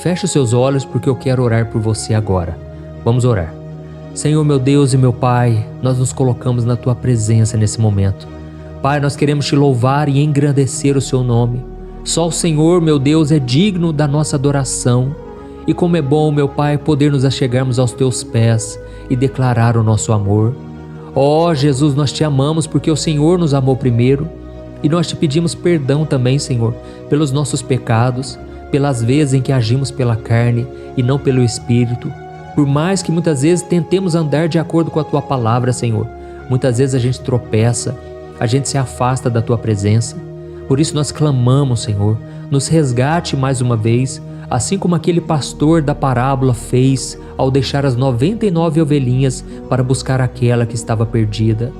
Feche os seus olhos porque eu quero orar por você agora. Vamos orar. Senhor, meu Deus e meu Pai, nós nos colocamos na Tua presença nesse momento. Pai, nós queremos Te louvar e engrandecer o Seu nome. Só o Senhor, meu Deus, é digno da nossa adoração. E como é bom, meu Pai, poder nos achegarmos aos Teus pés e declarar o nosso amor. Ó Jesus, nós Te amamos porque o Senhor nos amou primeiro. E nós Te pedimos perdão também, Senhor, pelos nossos pecados, pelas vezes em que agimos pela carne e não pelo Espírito. Por mais que muitas vezes tentemos andar de acordo com a Tua palavra, Senhor, muitas vezes a gente tropeça, a gente se afasta da Tua presença. Por isso nós clamamos, Senhor, nos resgate mais uma vez, assim como aquele pastor da parábola fez ao deixar as 99 ovelhinhas para buscar aquela que estava perdida.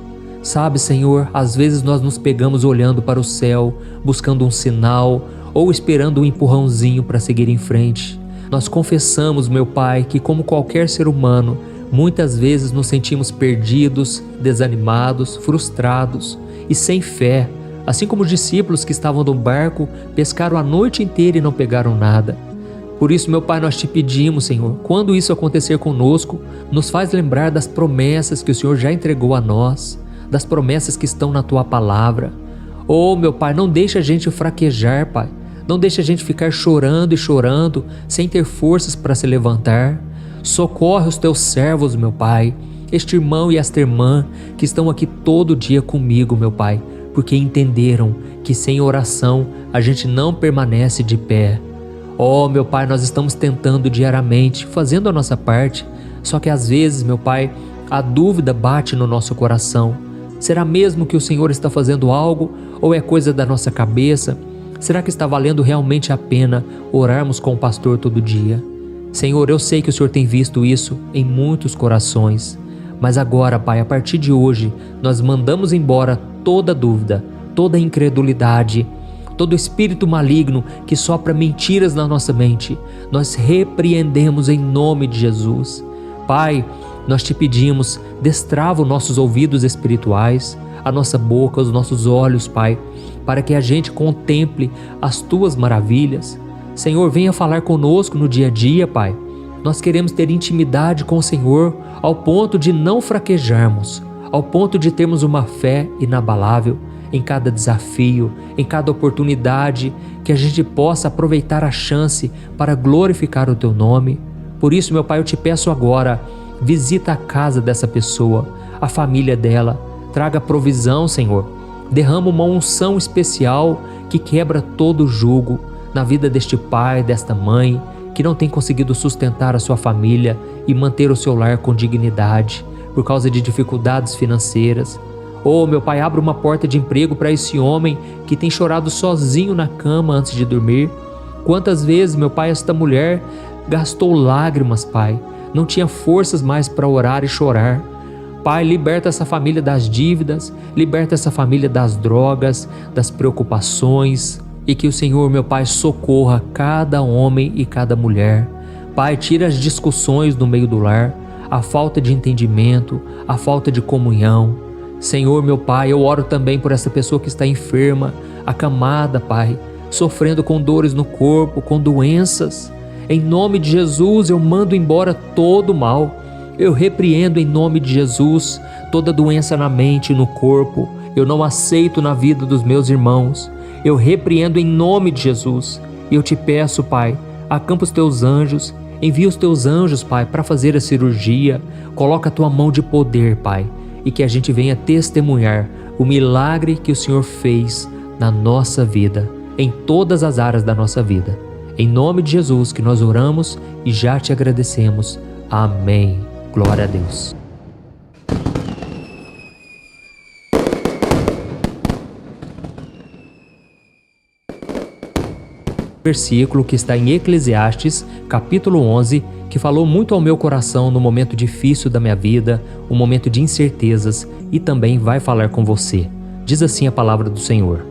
Sabe, Senhor, às vezes nós nos pegamos olhando para o céu, buscando um sinal ou esperando um empurrãozinho para seguir em frente. Nós confessamos, meu Pai, que como qualquer ser humano, muitas vezes nos sentimos perdidos, desanimados, frustrados e sem fé, assim como os discípulos que estavam no barco pescaram a noite inteira e não pegaram nada. Por isso, meu Pai, nós Te pedimos, Senhor, quando isso acontecer conosco, nos faz lembrar das promessas que o Senhor já entregou a nós, das promessas que estão na Tua palavra. Oh, meu Pai, não deixa a gente fraquejar, Pai. Não deixa a gente ficar chorando e chorando, sem ter forças para se levantar. Socorre os Teus servos, meu Pai, este irmão e esta irmã que estão aqui todo dia comigo, meu Pai, porque entenderam que sem oração a gente não permanece de pé. Oh, meu Pai, nós estamos tentando diariamente, fazendo a nossa parte, só que às vezes, meu Pai, a dúvida bate no nosso coração. Será mesmo que o Senhor está fazendo algo ou é coisa da nossa cabeça? Será que está valendo realmente a pena orarmos com o pastor todo dia? Senhor, eu sei que o Senhor tem visto isso em muitos corações, mas agora, Pai, a partir de hoje, nós mandamos embora toda dúvida, toda incredulidade, todo espírito maligno que sopra mentiras na nossa mente. Nós repreendemos em nome de Jesus. Pai, nós Te pedimos, destrava os nossos ouvidos espirituais, a nossa boca, os nossos olhos, Pai, para que a gente contemple as Tuas maravilhas. Senhor, venha falar conosco no dia a dia, Pai. Nós queremos ter intimidade com o Senhor ao ponto de não fraquejarmos, ao ponto de termos uma fé inabalável em cada desafio, em cada oportunidade, que a gente possa aproveitar a chance para glorificar o Teu nome. Por isso, meu Pai, eu Te peço agora, visita a casa dessa pessoa, a família dela, traga provisão, Senhor. Derrama uma unção especial que quebra todo o jugo na vida deste pai, desta mãe, que não tem conseguido sustentar a sua família e manter o seu lar com dignidade por causa de dificuldades financeiras. Oh, meu Pai, abre uma porta de emprego para esse homem que tem chorado sozinho na cama antes de dormir. Quantas vezes, meu Pai, esta mulher gastou lágrimas, Pai, não tinha forças mais para orar e chorar. Pai, liberta essa família das dívidas, liberta essa família das drogas, das preocupações, e que o Senhor, meu Pai, socorra cada homem e cada mulher. Pai, tira as discussões do meio do lar, a falta de entendimento, a falta de comunhão. Senhor, meu Pai, eu oro também por essa pessoa que está enferma, acamada, Pai, sofrendo com dores no corpo, com doenças. Em nome de Jesus, eu mando embora todo o mal. Eu repreendo em nome de Jesus toda doença na mente e no corpo. Eu não aceito na vida dos meus irmãos. Eu repreendo em nome de Jesus. E eu Te peço, Pai, acampa os Teus anjos, envia os Teus anjos, Pai, para fazer a cirurgia. Coloca a Tua mão de poder, Pai, e que a gente venha testemunhar o milagre que o Senhor fez na nossa vida, em todas as áreas da nossa vida. Em nome de Jesus que nós oramos e já Te agradecemos. Amém. Glória a Deus. Versículo que está em Eclesiastes, capítulo 11, que falou muito ao meu coração no momento difícil da minha vida, um momento de incertezas, e também vai falar com você. Diz assim a palavra do Senhor: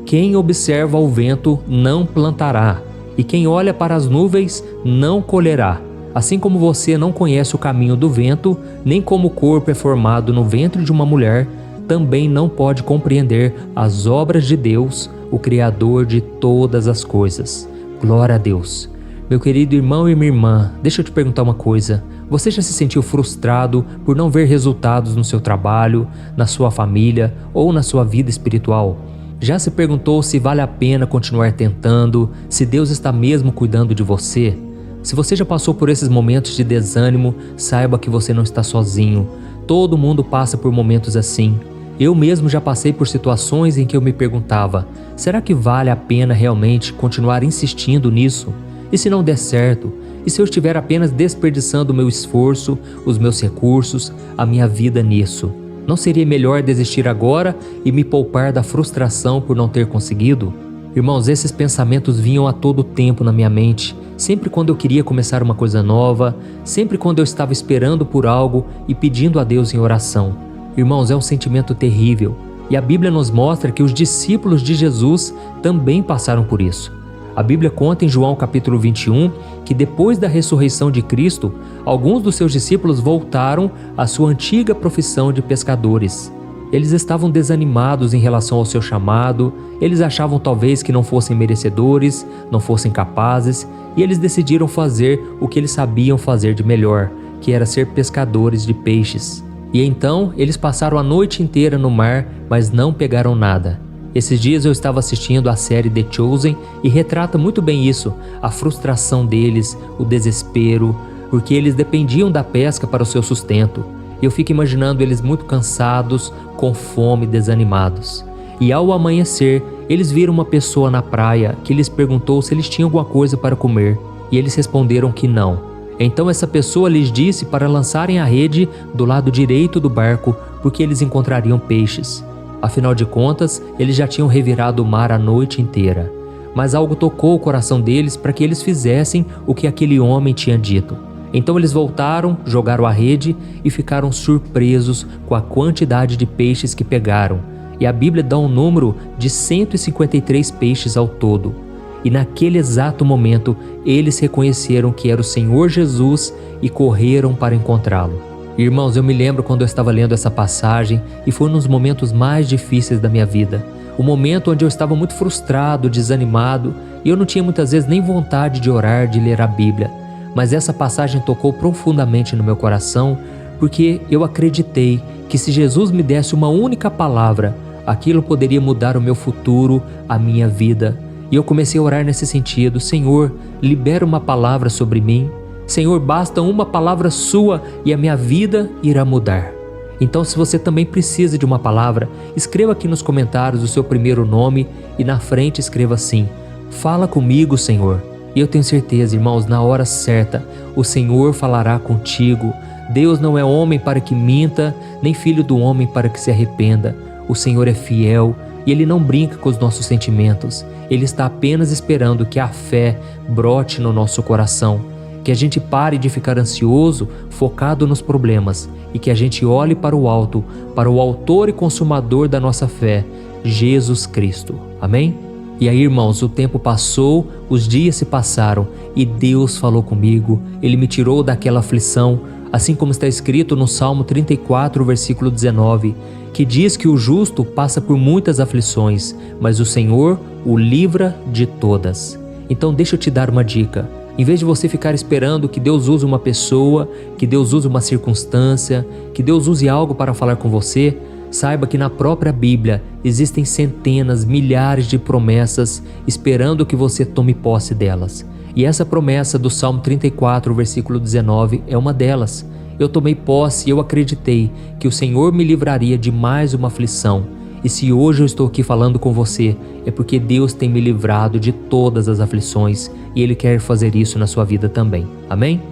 Quem observa o vento não plantará, e quem olha para as nuvens não colherá. Assim como você não conhece o caminho do vento, nem como o corpo é formado no ventre de uma mulher, também não pode compreender as obras de Deus, o Criador de todas as coisas. Glória a Deus. Meu querido irmão e minha irmã, deixa eu te perguntar uma coisa. Você já se sentiu frustrado por não ver resultados no seu trabalho, na sua família ou na sua vida espiritual? Já se perguntou se vale a pena continuar tentando, se Deus está mesmo cuidando de você? Se você já passou por esses momentos de desânimo, saiba que você não está sozinho. Todo mundo passa por momentos assim. Eu mesmo já passei por situações em que eu me perguntava: será que vale a pena realmente continuar insistindo nisso? E se não der certo? E se eu estiver apenas desperdiçando o meu esforço, os meus recursos, a minha vida nisso? Não seria melhor desistir agora e me poupar da frustração por não ter conseguido? Irmãos, esses pensamentos vinham a todo tempo na minha mente, sempre quando eu queria começar uma coisa nova, sempre quando eu estava esperando por algo e pedindo a Deus em oração. Irmãos, é um sentimento terrível, e a Bíblia nos mostra que os discípulos de Jesus também passaram por isso. A Bíblia conta em João capítulo 21 que depois da ressurreição de Cristo, alguns dos seus discípulos voltaram à sua antiga profissão de pescadores. Eles estavam desanimados em relação ao seu chamado, eles achavam talvez que não fossem merecedores, não fossem capazes, e eles decidiram fazer o que eles sabiam fazer de melhor, que era ser pescadores de peixes. E então eles passaram a noite inteira no mar, mas não pegaram nada. Esses dias eu estava assistindo a série The Chosen e retrata muito bem isso, a frustração deles, o desespero, porque eles dependiam da pesca para o seu sustento. Eu fico imaginando eles muito cansados, com fome, desanimados. E ao amanhecer, eles viram uma pessoa na praia que lhes perguntou se eles tinham alguma coisa para comer, e eles responderam que não. Então essa pessoa lhes disse para lançarem a rede do lado direito do barco, porque eles encontrariam peixes. Afinal de contas, eles já tinham revirado o mar a noite inteira. Mas algo tocou o coração deles para que eles fizessem o que aquele homem tinha dito. Então eles voltaram, jogaram a rede e ficaram surpresos com a quantidade de peixes que pegaram. E a Bíblia dá um número de 153 peixes ao todo. E naquele exato momento, eles reconheceram que era o Senhor Jesus e correram para encontrá-lo. Irmãos, eu me lembro quando eu estava lendo essa passagem e foi um dos momentos mais difíceis da minha vida. O momento onde eu estava muito frustrado, desanimado e eu não tinha muitas vezes nem vontade de orar, de ler a Bíblia. Mas essa passagem tocou profundamente no meu coração porque eu acreditei que se Jesus me desse uma única palavra, aquilo poderia mudar o meu futuro, a minha vida. E eu comecei a orar nesse sentido: Senhor, libera uma palavra sobre mim. Senhor, basta uma palavra sua e a minha vida irá mudar. Então, se você também precisa de uma palavra, escreva aqui nos comentários o seu primeiro nome e na frente escreva assim: fala comigo, Senhor. E eu tenho certeza, irmãos, na hora certa, o Senhor falará contigo. Deus não é homem para que minta, nem filho do homem para que se arrependa. O Senhor é fiel e Ele não brinca com os nossos sentimentos. Ele está apenas esperando que a fé brote no nosso coração. Que a gente pare de ficar ansioso, focado nos problemas, e que a gente olhe para o alto, para o autor e consumador da nossa fé, Jesus Cristo. Amém? E aí, irmãos, o tempo passou, os dias se passaram, e Deus falou comigo, Ele me tirou daquela aflição, assim como está escrito no Salmo 34, versículo 19, que diz que o justo passa por muitas aflições, mas o Senhor o livra de todas. Então deixa eu te dar uma dica. Em vez de você ficar esperando que Deus use uma pessoa, que Deus use uma circunstância, que Deus use algo para falar com você, saiba que na própria Bíblia existem centenas, milhares de promessas esperando que você tome posse delas. E essa promessa do Salmo 34, versículo 19 é uma delas. Eu tomei posse e eu acreditei que o Senhor me livraria de mais uma aflição. E se hoje eu estou aqui falando com você, é porque Deus tem me livrado de todas as aflições e Ele quer fazer isso na sua vida também. Amém?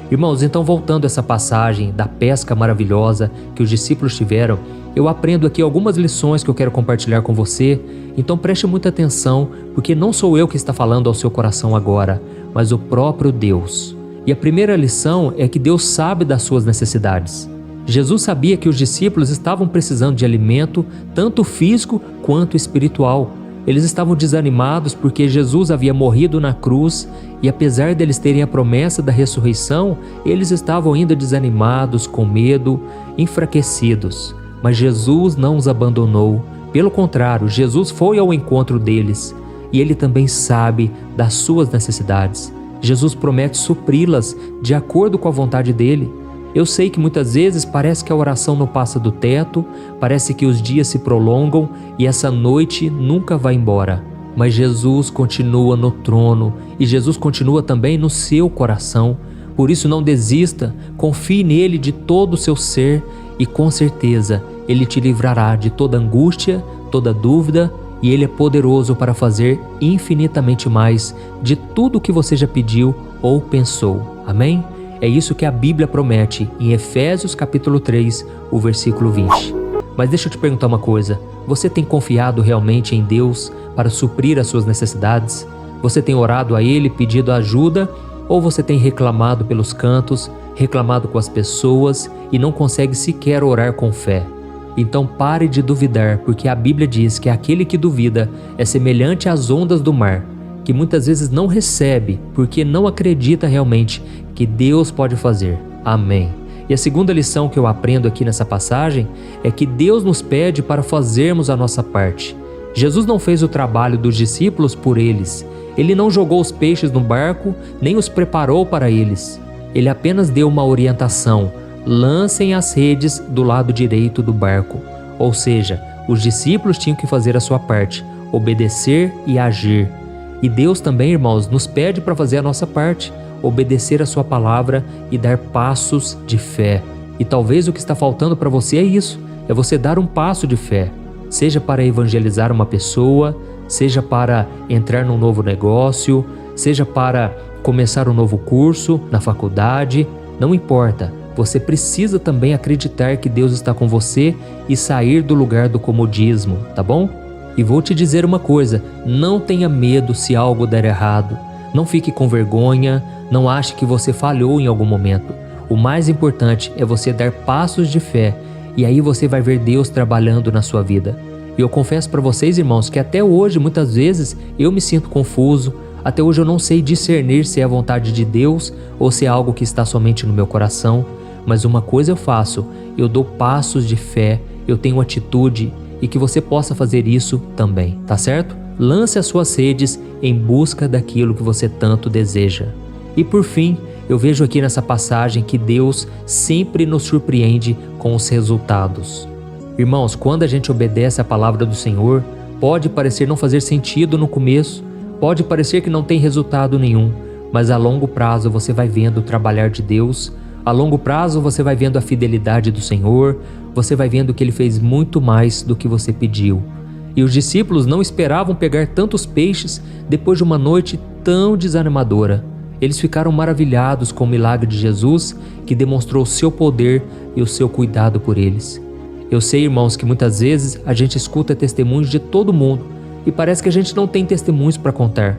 Irmãos, então voltando a essa passagem da pesca maravilhosa que os discípulos tiveram, eu aprendo aqui algumas lições que eu quero compartilhar com você. Então preste muita atenção, porque não sou eu que está falando ao seu coração agora, mas o próprio Deus. E a primeira lição é que Deus sabe das suas necessidades. Jesus sabia que os discípulos estavam precisando de alimento, tanto físico quanto espiritual. Eles estavam desanimados porque Jesus havia morrido na cruz e apesar deles terem a promessa da ressurreição, eles estavam ainda desanimados, com medo, enfraquecidos. Mas Jesus não os abandonou. Pelo contrário, Jesus foi ao encontro deles e Ele também sabe das suas necessidades. Jesus promete supri-las de acordo com a vontade dele. Eu sei que muitas vezes parece que a oração não passa do teto, parece que os dias se prolongam e essa noite nunca vai embora. Mas Jesus continua no trono e Jesus continua também no seu coração. Por isso não desista, confie nele de todo o seu ser e com certeza ele te livrará de toda angústia, toda dúvida e ele é poderoso para fazer infinitamente mais de tudo o que você já pediu ou pensou. Amém? É isso que a Bíblia promete em Efésios capítulo 3, o versículo 20. Mas deixa eu te perguntar uma coisa, você tem confiado realmente em Deus para suprir as suas necessidades? Você tem orado a Ele pedindo ajuda ou você tem reclamado pelos cantos, reclamado com as pessoas e não consegue sequer orar com fé? Então pare de duvidar, porque a Bíblia diz que aquele que duvida é semelhante às ondas do mar, que muitas vezes não recebe porque não acredita realmente que Deus pode fazer. Amém. E a segunda lição que eu aprendo aqui nessa passagem é que Deus nos pede para fazermos a nossa parte. Jesus não fez o trabalho dos discípulos por eles. Ele não jogou os peixes no barco, nem os preparou para eles. Ele apenas deu uma orientação: lancem as redes do lado direito do barco. Ou seja, os discípulos tinham que fazer a sua parte, obedecer e agir. E Deus também, irmãos, nos pede para fazer a nossa parte, obedecer a sua palavra e dar passos de fé. E talvez o que está faltando para você é isso, é você dar um passo de fé, seja para evangelizar uma pessoa, seja para entrar num novo negócio, seja para começar um novo curso na faculdade, não importa. Você precisa também acreditar que Deus está com você e sair do lugar do comodismo, tá bom? E vou te dizer uma coisa, não tenha medo se algo der errado. Não fique com vergonha, não ache que você falhou em algum momento. O mais importante é você dar passos de fé e aí você vai ver Deus trabalhando na sua vida. E eu confesso para vocês, irmãos, que até hoje, muitas vezes, eu me sinto confuso. Até hoje eu não sei discernir se é a vontade de Deus ou se é algo que está somente no meu coração. Mas uma coisa eu faço, eu dou passos de fé, eu tenho atitude e que você possa fazer isso também, tá certo? Lance as suas redes em busca daquilo que você tanto deseja. E por fim, eu vejo aqui nessa passagem que Deus sempre nos surpreende com os resultados. Irmãos, quando a gente obedece à palavra do Senhor, pode parecer não fazer sentido no começo, pode parecer que não tem resultado nenhum, mas a longo prazo você vai vendo o trabalhar de Deus, a longo prazo você vai vendo a fidelidade do Senhor, você vai vendo que Ele fez muito mais do que você pediu. E os discípulos não esperavam pegar tantos peixes depois de uma noite tão desanimadora. Eles ficaram maravilhados com o milagre de Jesus, que demonstrou o seu poder e o seu cuidado por eles. Eu sei, irmãos, que muitas vezes a gente escuta testemunhos de todo mundo e parece que a gente não tem testemunhos para contar.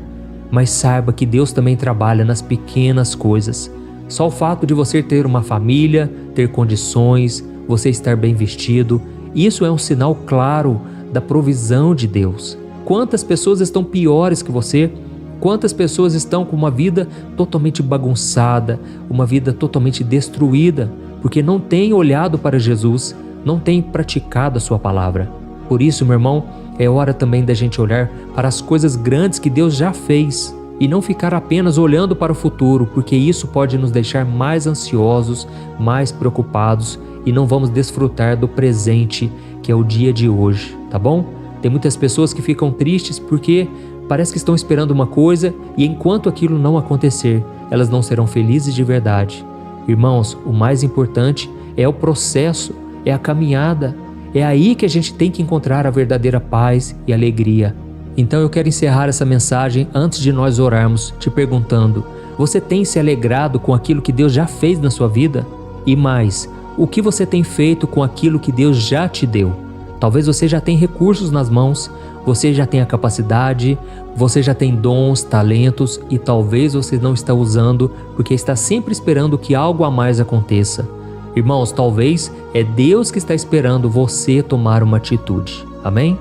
Mas saiba que Deus também trabalha nas pequenas coisas. Só o fato de você ter uma família, ter condições, você estar bem vestido, isso é um sinal claro da provisão de Deus. Quantas pessoas estão piores que você? Quantas pessoas estão com uma vida totalmente bagunçada, uma vida totalmente destruída, porque não têm olhado para Jesus, não têm praticado a sua palavra. Por isso, meu irmão, é hora também da gente olhar para as coisas grandes que Deus já fez e não ficar apenas olhando para o futuro, porque isso pode nos deixar mais ansiosos, mais preocupados e não vamos desfrutar do presente, que é o dia de hoje, tá bom? Tem muitas pessoas que ficam tristes porque parece que estão esperando uma coisa e enquanto aquilo não acontecer, elas não serão felizes de verdade. Irmãos, o mais importante é o processo, é a caminhada. É aí que a gente tem que encontrar a verdadeira paz e alegria. Então eu quero encerrar essa mensagem antes de nós orarmos, te perguntando: você tem se alegrado com aquilo que Deus já fez na sua vida? E mais, o que você tem feito com aquilo que Deus já te deu? Talvez você já tenha recursos nas mãos, você já tenha capacidade, você já tem dons, talentos e talvez você não está usando porque está sempre esperando que algo a mais aconteça. Irmãos, talvez é Deus que está esperando você tomar uma atitude. Amém?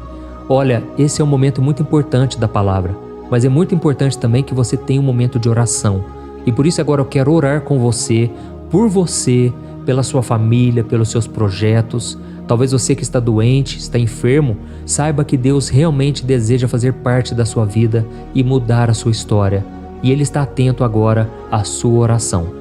Olha, esse é um momento muito importante da palavra, mas é muito importante também que você tenha um momento de oração. E por isso agora eu quero orar com você, por você, pela sua família, pelos seus projetos. Talvez você que está doente, está enfermo, saiba que Deus realmente deseja fazer parte da sua vida e mudar a sua história. e Ele está atento agora à sua oração.